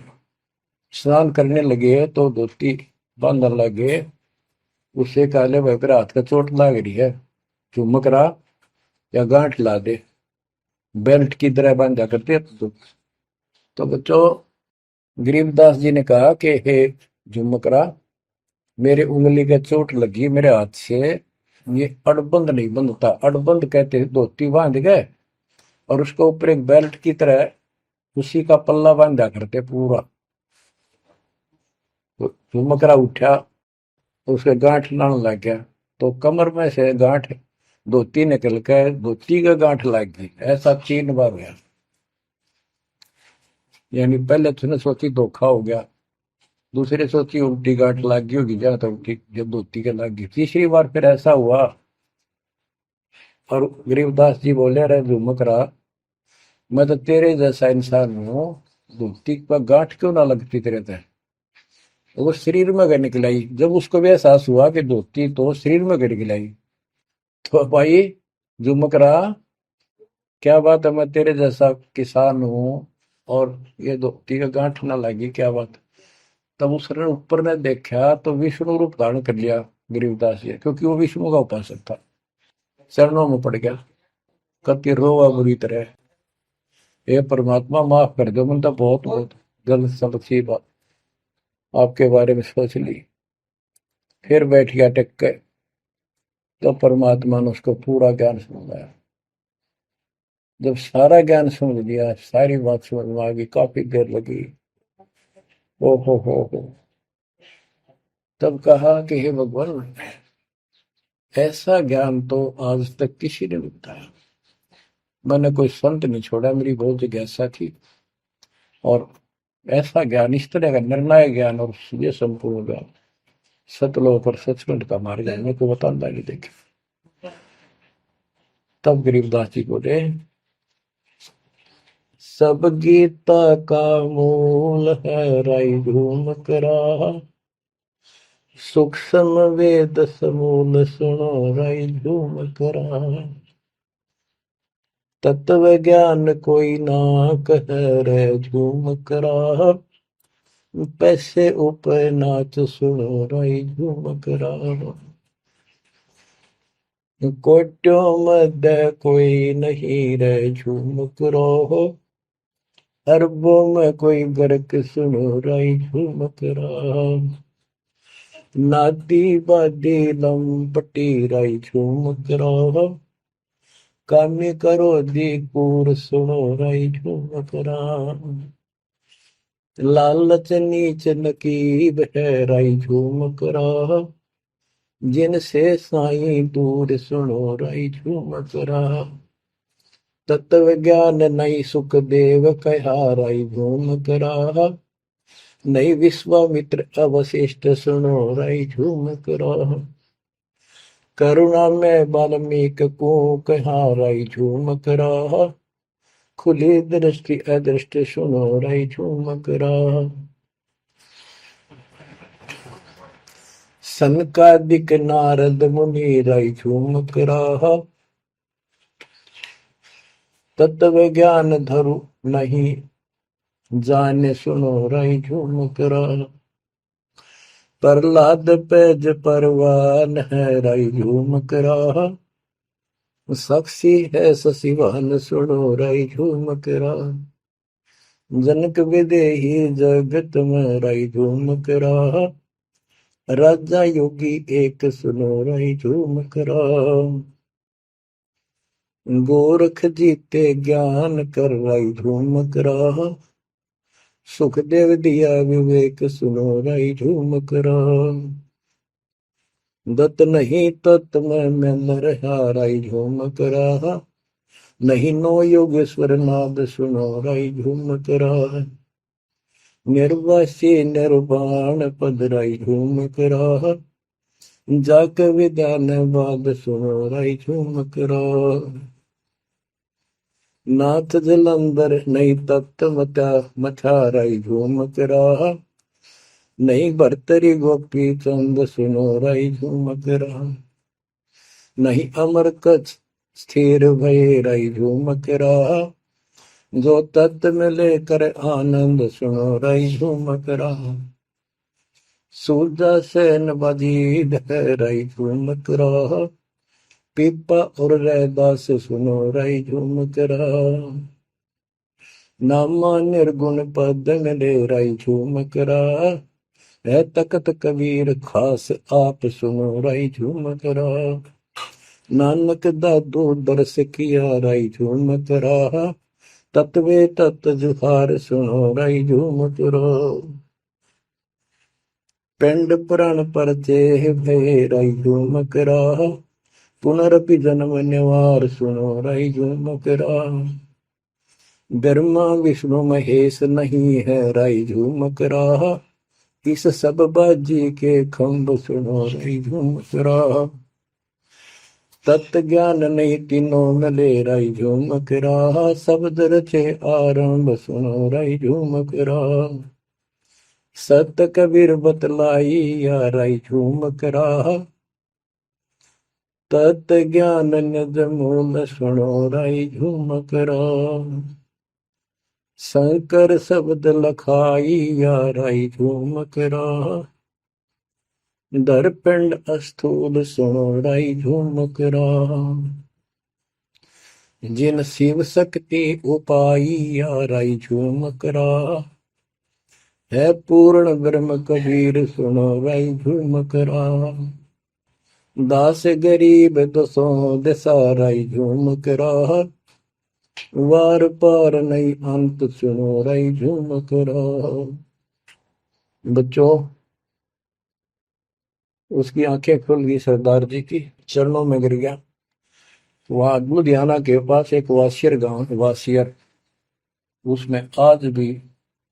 [SPEAKER 1] स्नान करने लगे तो धोती बांधने लगे। उससे कहले भाई फिर हाथ का चोट लग रही है, चुमक रहा या गांठ ला दे, बेल्ट की तरह बांधा करते। तो बच्चों, गरीबदास जी ने कहा कि हे झुमकरा, मेरे उंगली के चोट लगी मेरे हाथ से, ये अड़बंद नहीं बंधता। अड़बंद कहते धोती बांध गए और उसके ऊपर एक बेल्ट की तरह उसी का पल्ला बांधा करते पूरा। तो झुमकरा उठा, उसके गांठ लाने लग गया, तो कमर में से गांठ धोती निकल के धोती का गांठ लग गई। ऐसा 3 बार गया। यानी पहले तूने सोची धोखा हो गया, दूसरे सोची उल्टी गांठ लग गई होगी, जहां तक उल्टी जब धोती के लग गई, तीसरी बार फिर ऐसा हुआ। और गरीबदास जी बोले, अरे झुमकरा, मैं तो तेरे जैसा इंसान हूँ, धोती पर गांठ क्यों ना लगती तेरे तय। वो शरीर में गए निकलाई। जब उसको भी एहसास हुआ कि धोती तो शरीर में गए निकलाई, तो भाई झुमकरा, क्या बात है, मैं तेरे जैसा किसान हूँ और ये धोती का गांठ ना लगी, क्या बात। तब उसने ऊपर ने देखा तो विष्णु रूप धारण कर लिया गरीबदास जी, क्योंकि वो विष्णु का उपासक था। चरणों में पड़ गया, कति रोवा बुरी तरह, हे परमात्मा माफ कर दो, मैंने तो बहुत बहुत गलत सलत बात आपके बारे में सोच ली। फिर बैठ गया टेक के, तो परमात्मा ने उसको पूरा ज्ञान समझाया। जब सारा ज्ञान समझ लिया, सारी बात समझ में आ गई, काफी देर लगी। ओ हो, तब कहा कि हे भगवान, ऐसा ज्ञान तो आज तक किसी ने नहीं बताया। मैंने कोई संत नहीं छोड़ा, मेरी बहुत जिज्ञासा थी, और ऐसा ज्ञान, इस तरह का निर्णायक ज्ञान और ये संपूर्ण ज्ञान, सतलोक और सचखंड का मार्ग मेरे को बताना नहीं देखे। तब गरीबदास जी बोले, सब गीता का मूल है राई झूम करा, सूक्ष्म वेद समूल सुनो राई झूम करा, तत्व ज्ञान कोई ना कह रे झूम करा, पैसे ऊपर नाच सुनो राई झूम करा, कोट्यों मध्य कोई नहीं रे झूम करो, अरबों में कोई गर्क सुनो राई झूम करा, नादी बादी लंपटी राई झूम करा, कामी करो दी कूर सुनो राई झूम करा, लालच नीच नकीब है राई झूम करा, जिनसे साईं दूर सुनो राई झूम करा, तत्व ज्ञान नहीं सुख देव कहा राई झूम करा, नहीं विश्वामित्र अवशिष्ट सुनो राई झूम करा, करुणा में वाल्मीक को कहा राई झूम करा, खुली दृष्टि अदृष्ट सुनो राई झूम करा, सनकादिक नारद मुनि राई झूम करा, तत्व ज्ञान धरु नहीं जाने सुनो राई झूम करा, प्रहलाद पैज परवान है राई झूम करा, साक्षी है शशिवान सुनो राई झूम करा, जनक विदेही जगत में राई झूम करा, राजा योगी एक सुनो राई झूम करा, गोरख जीते ज्ञान कर राई झूम करा, सुखदेव दिया विवेक सुनो राई झूम करा, दत्त नहीं तत् में रहा राई झूम करा, नहीं नो योगेश्वर नाद सुनो राई झूम करा, निर्वासी निर्वाण पद राई झूम करा, जाक विधान बाद सुनो राई झूम करा, नाथ जलंधर नहीं तत्त मता मथा राई झूम करा, नहीं भरतरी गोपी चंद सुनो राई झूम करा, नहीं अमर कच्छ स्थिर भय राई झूम करा, जो तत् में लेकर आनंद सुनो रही झूमक रहा। सूरजा सैन बजीद है रही झूमक रहा। पीपा और रैदास सुनो रही झूमक रहा। नामा निर्गुण पद में ले रही झूमक रहा। है तकत कबीर खास आप सुनो रही झूमक रहा। नानक दादू दरस किया रही झूमक रहा। तत्वे तत् जुहार सुनो रही झूमक रहा। पिंड पुराण पर देह भय रही झूमक रहा। पुनरपि जन्म निवार सुनो रही झूमक रहा। ब्रह्मा विष्णु महेश नहीं है रही झूमक रहा। इस सब बाजी के खंभ सुनो रही झूमक रहा। तत्व ज्ञान नहीं तीनों मिले रही झूमक रहा। शब्द रचे आरंभ सुनो रही झूमक रहा। सत कबीर बतलाई या रही झूमक रहा। तत् ज्ञान निज मूल सुनो रही झूमक रहा। शंकर शब्द लखाई या रही झूमक रहा। दरपिंड अस्थूल सुनो रही झूमक रहा। जिन शिव शक्ति उपाई या रही झूमक रहा। है पूर्ण ब्रह्म कबीर सुनो रही झूमक रहा। दास गरीब दसों दिशा रही झूमक रहा। वार पार नहीं अंत सुनो रही झूमक रहा। बच्चों, उसकी आंखें खुल गई, सरदार जी की चरणों में गिर गया। वहां लुधियाना के पास एक वासियर गांव है, वासियर, उसमें आज भी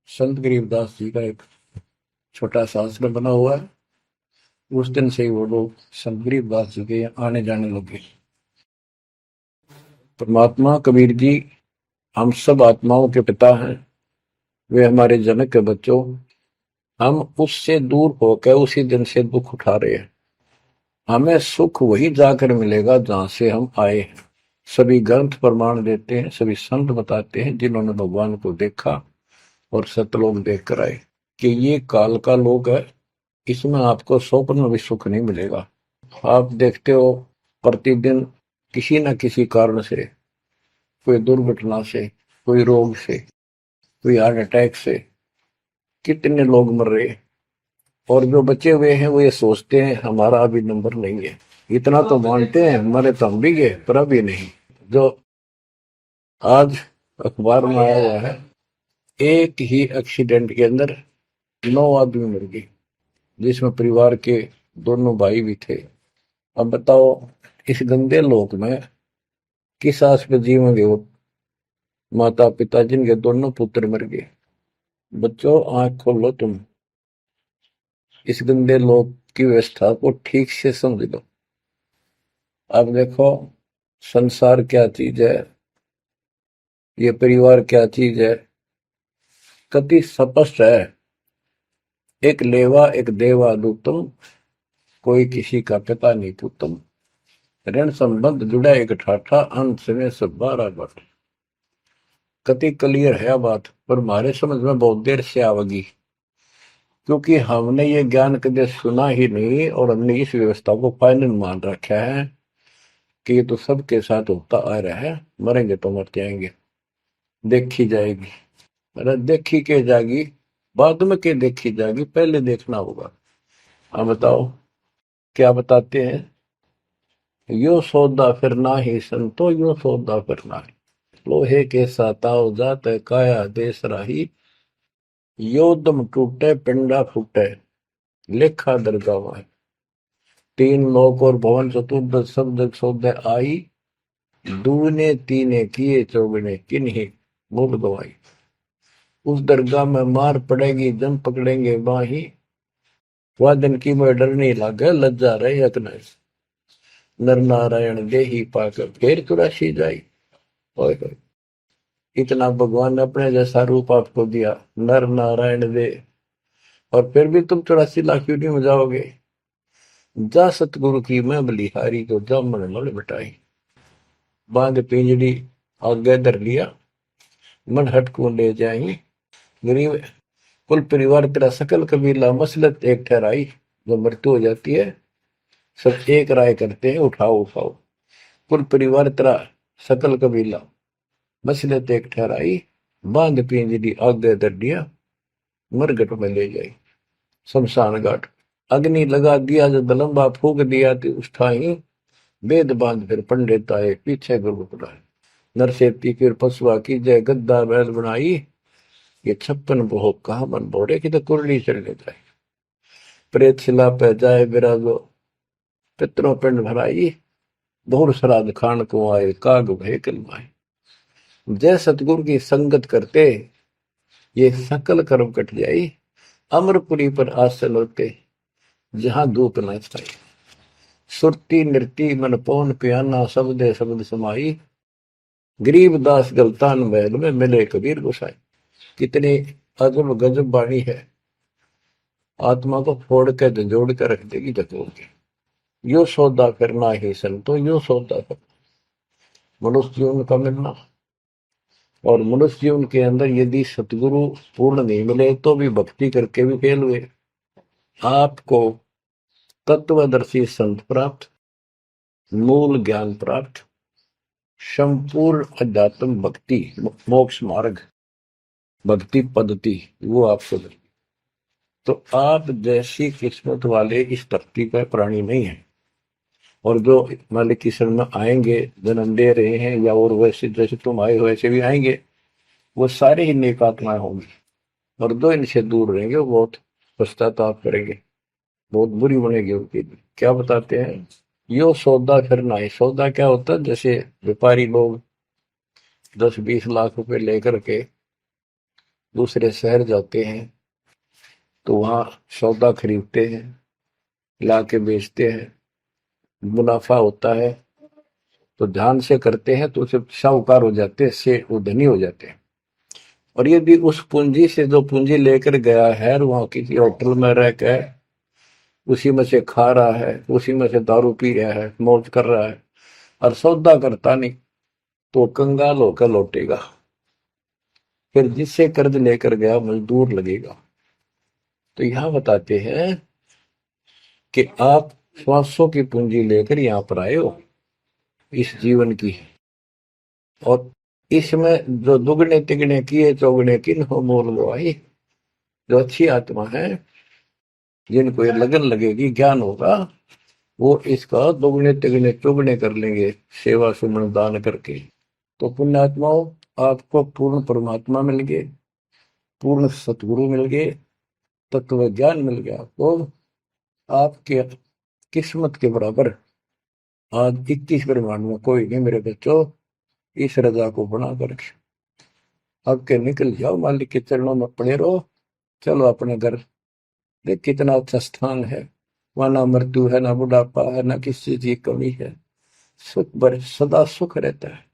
[SPEAKER 1] संत गरीबदास जी का एक छोटा सा आश्रम बना हुआ है। उस दिन से ही वो लोग संत गरीबदास जी के आने जाने लगे। परमात्मा कबीर जी हम सब आत्माओं के पिता हैं, वे हमारे जनक के बच्चों। हम उससे दूर होकर उसी दिन से दुख उठा रहे हैं। हमें सुख वही जाकर मिलेगा जहां से हम आए हैं। सभी ग्रंथ प्रमाण देते हैं, सभी संत बताते हैं जिन्होंने भगवान को देखा और सतलोक देख कर आए कि ये काल का लोक है, इसमें आपको स्वप्न में भी सुख नहीं मिलेगा। आप देखते हो प्रतिदिन किसी न किसी कारण से, कोई दुर्घटना से, कोई रोग से, कोई हार्ट अटैक से कितने लोग मर रहे हैं। और जो बचे हुए हैं वो ये सोचते हैं हमारा अभी नंबर नहीं है। इतना तो मानते हैं मरे तो हम भी गए, पर अभी नहीं। जो आज अखबार में आया हुआ है, एक ही एक्सीडेंट के अंदर 9 आदमी मर गए, जिसमें परिवार के दोनों भाई भी थे। अब बताओ इस गंदे लोक में किस आस पे जीवेंगे वो माता पिता जिनके दोनों पुत्र मर गए। बच्चों, आंख खोलो, तुम इस गंदे लोक की व्यवस्था को ठीक से समझ लो। अब देखो संसार क्या चीज है, ये परिवार क्या चीज है, कति स्पष्ट है। एक लेवा एक देवा दूतम, कोई किसी का पिता नहीं पुतम। ऋण संबंध जुड़ा एक ठाठा, अंत में सब 12 बट। कति क्लियर है बात, पर हमारे समझ में बहुत देर से आवेगी, क्योंकि हमने ये ज्ञान कभी सुना ही नहीं और हमने इस व्यवस्था को फाइनल मान रखा है कि ये तो सबके साथ होता आ रहा है, मरेंगे तो मरते आएंगे, देखी जाएगी। अरे देखी के जाएगी, बाद में के देखी जाएगी, पहले देखना होगा। हाँ बताओ क्या बताते हैं। यो सौदा फिर ना ही संतो, यो सौदा फिर ना ही। लोहे के साताव जात काया देश राही। यो दम टूटे पिंडा फूटे, लेखा दरगावा। 3 लोक और भवन चतुर्दश शब्द सौदे आई। दूने तीने किए चौगने किन्हीं मूल गवाई। उस दरगाह में मार पड़ेगी जम पकड़ेंगे बाही। वह दिन की में डर नहीं लागे लज्जा रहे अकने। नर नारायण दे ही पाकर फिर चुरासी जाई। ओए होए, इतना भगवान ने अपने जैसा रूप आपको दिया, नर नारायण दे, और फिर भी तुम 84 लाख क्यों में जाओगे। जा सतगुरु की मैं बलिहारी, जो जामन मल बिटाई। बांध पिंजड़ी आगे धर लिया, मन हट को ले जाई। गरीब कुल परिवार तेरा सकल कबीला मसलत एक ठहराई। जब मृत्यु हो जाती है सब एक राय करते हैं, उठाओ उठाओ। कुल परिवार तेरा सकल कबीला मसलत एक ठहराई। बांध पिंजरी आगे दर दिया, मरगट में ले जाई शमशान घाट। अग्नि लगा दिया जब लंबा फूक दिया तो उस ठाई। वेद बांध फिर पंडित आए पीछे गुरु बुलाए। नरसेती फिर पशुआ की जय गद्दा बैल बनाई। ये 56 भोग कहा मन बोरे की तो कुरली चलने जाए। प्रेत शिला पे जाए विराजो, पितरों पिंड भराई। बहुर श्राद्ध खान को आए, काग भय कलमाए। जय सतगुरु की संगत करते ये सकल कर्म कट जाई। अमरपुरी पर आसन होते जहां धूप न छाई। सुरती नृती मन पौन पियाना, शब्दे शब्द समाई। गरीब दास गलतान महल में मिले कबीर गोसाई। कितनी अजब गजब वाणी है, आत्मा को फोड़ के झंझोड़ के रख देगी जतोड़ के। यो सौदा करना ही संतो, यो सौदा करना मनुष्य जीवन का मिलना। और मनुष्य जीवन के अंदर यदि सतगुरु पूर्ण नहीं मिले तो भी भक्ति करके भी फेल हुए। आपको तत्वदर्शी संत प्राप्त, मूल ज्ञान प्राप्त, संपूर्ण अध्यात्म भक्ति मोक्ष मार्ग भक्ति पद्धति वो आपको मिले। तो आप जैसी किस्मत वाले इस धरती पर प्राणी नहीं है। और जो मालिक की शरण में आएंगे, जन्म दे रहे हैं या और वैसे जैसे तुम आए हो वैसे भी आएंगे, वो सारे ही नेक आत्माएं होंगी। और जो इनसे दूर रहेंगे वो बहुत पश्चाताप करेंगे, बहुत बुरी बनेगी उनकी। क्या बताते हैं, यो सौदा करना है। सौदा क्या होता है, जैसे व्यापारी लोग 10-20 लाख रुपए लेकर के दूसरे शहर जाते हैं तो वहां सौदा खरीदते हैं, ला के बेचते हैं, मुनाफा होता है तो ध्यान से करते हैं तो उसे साहूकार हो जाते हैं, से वो धनी हो जाते हैं। और यदि उस पूंजी से जो पूंजी लेकर गया है वहां किसी होटल में रह के उसी में से खा रहा है, उसी में से दारू पी रहा है, मौज कर रहा है और सौदा करता नहीं, तो कंगाल होकर लौटेगा। फिर जिससे कर्ज लेकर गया मजदूर लगेगा। तो यहां बताते हैं कि आप श्वासों की पूंजी लेकर यहां पर आए हो इस जीवन की, और इसमें जो दुगने तिगने किए चौगने किन हो मोल वो आई। जो अच्छी आत्मा है जिनको ये लगन लगेगी, ज्ञान होगा, वो इसका दोगुने तिगने चौगने कर लेंगे सेवा सुमन दान करके। तो पुण्यात्माओं, आपको पूर्ण परमात्मा मिल गए, पूर्ण सतगुरु मिल गए, तत्व ज्ञान मिल गया। तो आपके किस्मत के बराबर आज 21 ब्रह्मांड में कोई नहीं मेरे बच्चों। इस रजा को बना कर अब के निकल जाओ, मालिक के चरणों में पड़े रहो। चलो अपने घर, देख कितना अच्छा स्थान है। वहां ना मृत्यु है, ना बुढ़ापा है, ना किसी चीज की कमी है। सुख सदा सुख रहता है।